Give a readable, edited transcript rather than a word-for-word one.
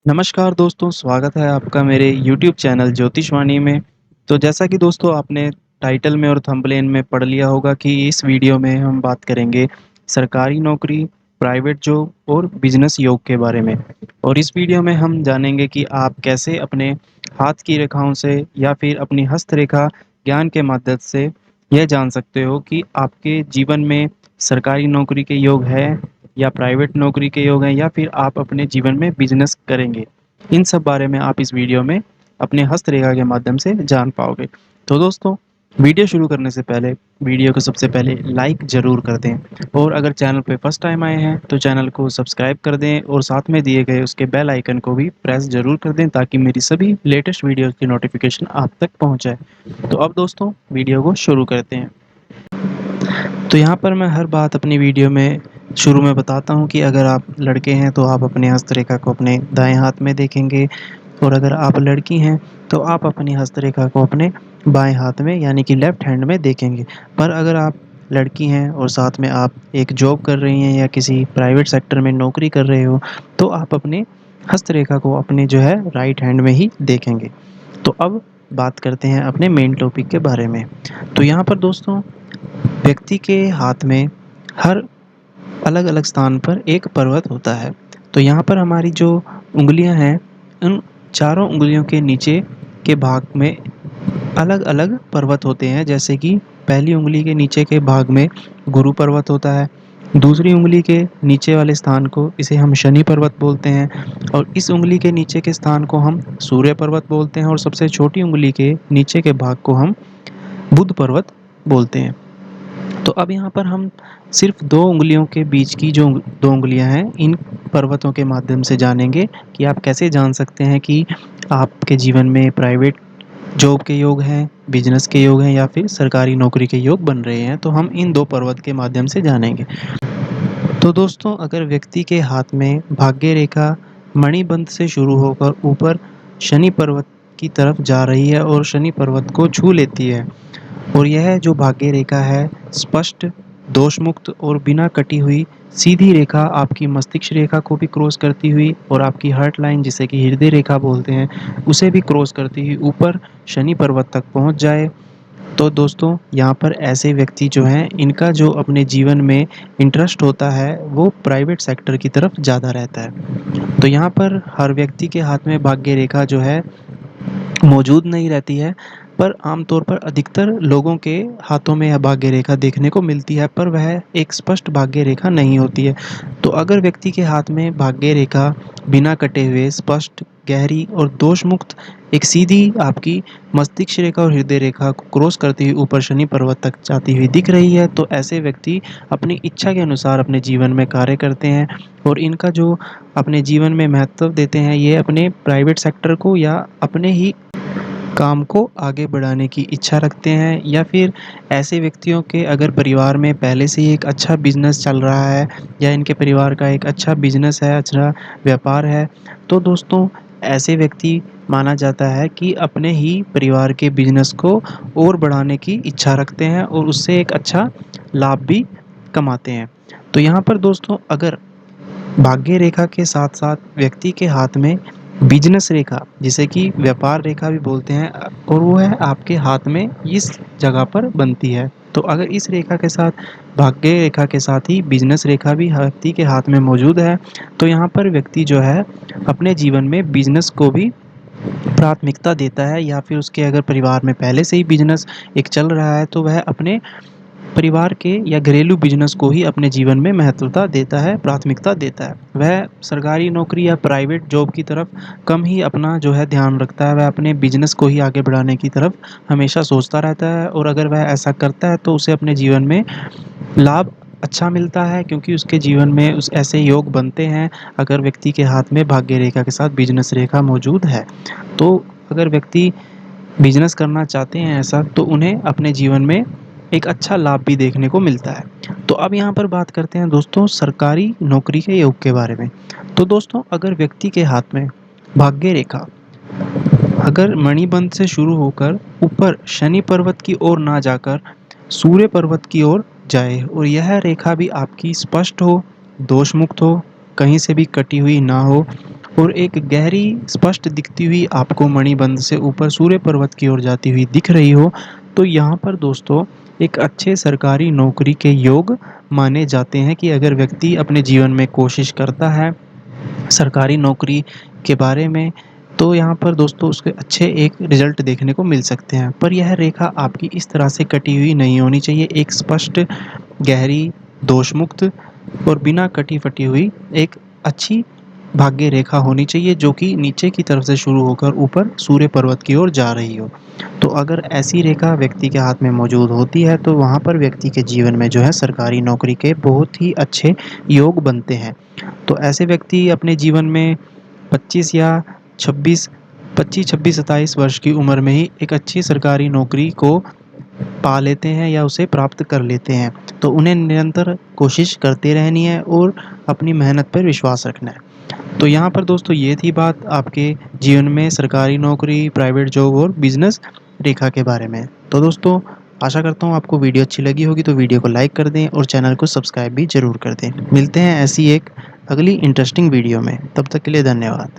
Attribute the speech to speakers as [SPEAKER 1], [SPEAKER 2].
[SPEAKER 1] नमस्कार दोस्तों, स्वागत है आपका मेरे यूट्यूब चैनल ज्योतिषवाणी में। तो जैसा कि दोस्तों आपने टाइटल में और थंबनेल में पढ़ लिया होगा कि इस वीडियो में हम बात करेंगे सरकारी नौकरी, प्राइवेट जॉब और बिजनेस योग के बारे में। और इस वीडियो में हम जानेंगे कि आप कैसे अपने हाथ की रेखाओं से या फिर अपनी हस्तरेखा ज्ञान के मदद से यह जान सकते हो कि आपके जीवन में सरकारी नौकरी के योग है या प्राइवेट नौकरी के योग हैं या फिर आप अपने जीवन में बिजनेस करेंगे। इन सब बारे में आप इस वीडियो में अपने हस्तरेखा के माध्यम से जान पाओगे। तो दोस्तों, वीडियो शुरू करने से पहले वीडियो को सबसे पहले लाइक ज़रूर कर दें और अगर चैनल पे फर्स्ट टाइम आए हैं तो चैनल को सब्सक्राइब कर दें और साथ में दिए गए उसके बेल आइकन को भी प्रेस ज़रूर कर दें ताकि मेरी सभी लेटेस्ट वीडियोज़ की नोटिफिकेशन आप तक पहुँचे। तो अब दोस्तों, वीडियो को शुरू करते हैं। तो यहाँ पर मैं हर बात अपनी वीडियो में शुरू में बताता हूँ कि अगर आप लड़के हैं तो आप अपने हस्तरेखा को अपने दाएं हाथ में देखेंगे और अगर आप लड़की हैं तो आप अपनी हस्तरेखा को अपने बाएं हाथ में यानी कि लेफ्ट हैंड में देखेंगे। पर अगर आप लड़की हैं और साथ में आप एक जॉब कर रही हैं या किसी प्राइवेट सेक्टर में नौकरी कर रहे हो तो आप अपने हस्तरेखा को अपने जो है राइट हैंड में ही देखेंगे। तो अब बात करते हैं अपने मेन टॉपिक के बारे में। तो यहाँ पर दोस्तों, व्यक्ति के हाथ में हर अलग-अलग स्थान पर एक पर्वत होता है। तो यहाँ पर हमारी जो उँगलियाँ हैं, उन चारों उँगलियों के नीचे के भाग में अलग-अलग पर्वत होते हैं। जैसे कि पहली उँगली के नीचे के भाग में गुरु पर्वत होता है, दूसरी उँगली के नीचे वाले स्थान को इसे हम शनि पर्वत बोलते हैं और इस उँगली के नीचे के स्थान को हम सूर्य पर्वत बोलते हैं और सबसे छोटी उँगली के नीचे के भाग को हम बुध पर्वत बोलते हैं। तो अब यहाँ पर हम सिर्फ दो उंगलियों के बीच की जो दो उंगलियां हैं इन पर्वतों के माध्यम से जानेंगे कि आप कैसे जान सकते हैं कि आपके जीवन में प्राइवेट जॉब के योग हैं, बिजनेस के योग हैं या फिर सरकारी नौकरी के योग बन रहे हैं। तो हम इन दो पर्वत के माध्यम से जानेंगे। तो दोस्तों, अगर व्यक्ति के हाथ में भाग्य रेखा मणिबंध से शुरू होकर ऊपर शनि पर्वत की तरफ जा रही है और शनि पर्वत को छू लेती है और यह जो भाग्य रेखा है स्पष्ट, दोष मुक्त और बिना कटी हुई सीधी रेखा आपकी मस्तिष्क रेखा को भी क्रॉस करती हुई और आपकी हार्ट लाइन जिसे कि हृदय रेखा बोलते हैं उसे भी क्रॉस करती हुई ऊपर शनि पर्वत तक पहुंच जाए तो दोस्तों, यहाँ पर ऐसे व्यक्ति जो हैं इनका जो अपने जीवन में इंटरेस्ट होता है वो प्राइवेट सेक्टर की तरफ ज़्यादा रहता है। तो यहाँ पर हर व्यक्ति के हाथ में भाग्य रेखा जो है मौजूद नहीं रहती है, पर आमतौर पर अधिकतर लोगों के हाथों में यह भाग्य रेखा देखने को मिलती है, पर वह एक स्पष्ट भाग्य रेखा नहीं होती है। तो अगर व्यक्ति के हाथ में भाग्य रेखा बिना कटे हुए स्पष्ट, गहरी और दोष मुक्त एक सीधी आपकी मस्तिष्क रेखा और हृदय रेखा को क्रॉस करती हुई ऊपर शनि पर्वत तक जाती हुई दिख रही है, तो ऐसे व्यक्ति अपनी इच्छा के अनुसार अपने जीवन में कार्य करते हैं और इनका जो अपने जीवन में महत्व देते हैं, ये अपने प्राइवेट सेक्टर को या अपने ही काम को आगे बढ़ाने की इच्छा रखते हैं या फिर ऐसे व्यक्तियों के अगर परिवार में पहले से ही एक अच्छा बिजनेस चल रहा है या इनके परिवार का एक अच्छा बिजनेस है, अच्छा व्यापार है, तो दोस्तों ऐसे व्यक्ति माना जाता है कि अपने ही परिवार के बिजनेस को और बढ़ाने की इच्छा रखते हैं और उससे एक अच्छा लाभ भी कमाते हैं। तो यहाँ पर दोस्तों, अगर भाग्य रेखा के साथ साथ व्यक्ति के हाथ में बिजनेस रेखा जिसे कि व्यापार रेखा भी बोलते हैं और वो है आपके हाथ में इस जगह पर बनती है। तो अगर इस रेखा के साथ भाग्य रेखा के साथ ही बिजनेस रेखा भी व्यक्ति के हाथ में मौजूद है तो यहाँ पर व्यक्ति जो है अपने जीवन में बिजनेस को भी प्राथमिकता देता है या फिर उसके अगर परिवार में पहले से ही बिजनेस एक चल रहा है तो वह अपने परिवार के या घरेलू बिजनेस को ही अपने जीवन में महत्वता देता है, प्राथमिकता देता है। वह सरकारी नौकरी या प्राइवेट जॉब की तरफ कम ही अपना जो है ध्यान रखता है, वह अपने बिजनेस को ही आगे बढ़ाने की तरफ हमेशा सोचता रहता है और अगर वह ऐसा करता है तो उसे अपने जीवन में लाभ अच्छा मिलता है क्योंकि उसके जीवन में उस ऐसे योग बनते हैं अगर व्यक्ति के हाथ में भाग्य रेखा के साथ बिजनेस रेखा मौजूद है। तो अगर व्यक्ति बिजनेस करना चाहते हैं ऐसा तो उन्हें अपने जीवन में एक अच्छा लाभ भी देखने को मिलता है। तो अब यहाँ पर बात करते हैं दोस्तों सरकारी नौकरी के योग के बारे में। तो दोस्तों, अगर व्यक्ति के हाथ में भाग्य रेखा अगर मणिबंध से शुरू होकर ऊपर शनि पर्वत की ओर ना जाकर सूर्य पर्वत की ओर जाए और यह रेखा भी आपकी स्पष्ट हो, दोष मुक्त हो, कहीं से भी कटी हुई ना हो और एक गहरी स्पष्ट दिखती हुई आपको मणिबंध से ऊपर सूर्य पर्वत की ओर जाती हुई दिख रही हो, तो यहाँ पर दोस्तों एक अच्छे सरकारी नौकरी के योग माने जाते हैं कि अगर व्यक्ति अपने जीवन में कोशिश करता है सरकारी नौकरी के बारे में, तो यहाँ पर दोस्तों उसके अच्छे एक रिज़ल्ट देखने को मिल सकते हैं। पर यह रेखा आपकी इस तरह से कटी हुई नहीं होनी चाहिए, एक स्पष्ट, गहरी, दोषमुक्त और बिना कटी-फटी हुई एक अच्छी भाग्य रेखा होनी चाहिए, जो कि नीचे की तरफ से शुरू होकर ऊपर सूर्य पर्वत की ओर जा रही हो। तो अगर ऐसी रेखा व्यक्ति के हाथ में मौजूद होती है, तो वहाँ पर व्यक्ति के जीवन में जो है सरकारी नौकरी के बहुत ही अच्छे योग बनते हैं। तो ऐसे व्यक्ति अपने जीवन में 25 या 26 25-26-27 वर्ष की उम्र में ही एक अच्छी सरकारी नौकरी को पा लेते हैं या उसे प्राप्त कर लेते हैं। तो उन्हें निरंतर कोशिश करते रहनी है और अपनी मेहनत पर विश्वास रखना है। तो यहाँ पर दोस्तों ये थी बात आपके जीवन में सरकारी नौकरी, प्राइवेट जॉब और बिज़नेस रेखा के बारे में। तो दोस्तों आशा करता हूँ आपको वीडियो अच्छी लगी होगी, तो वीडियो को लाइक कर दें और चैनल को सब्सक्राइब भी ज़रूर कर दें। मिलते हैं ऐसी एक अगली इंटरेस्टिंग वीडियो में, तब तक के लिए धन्यवाद।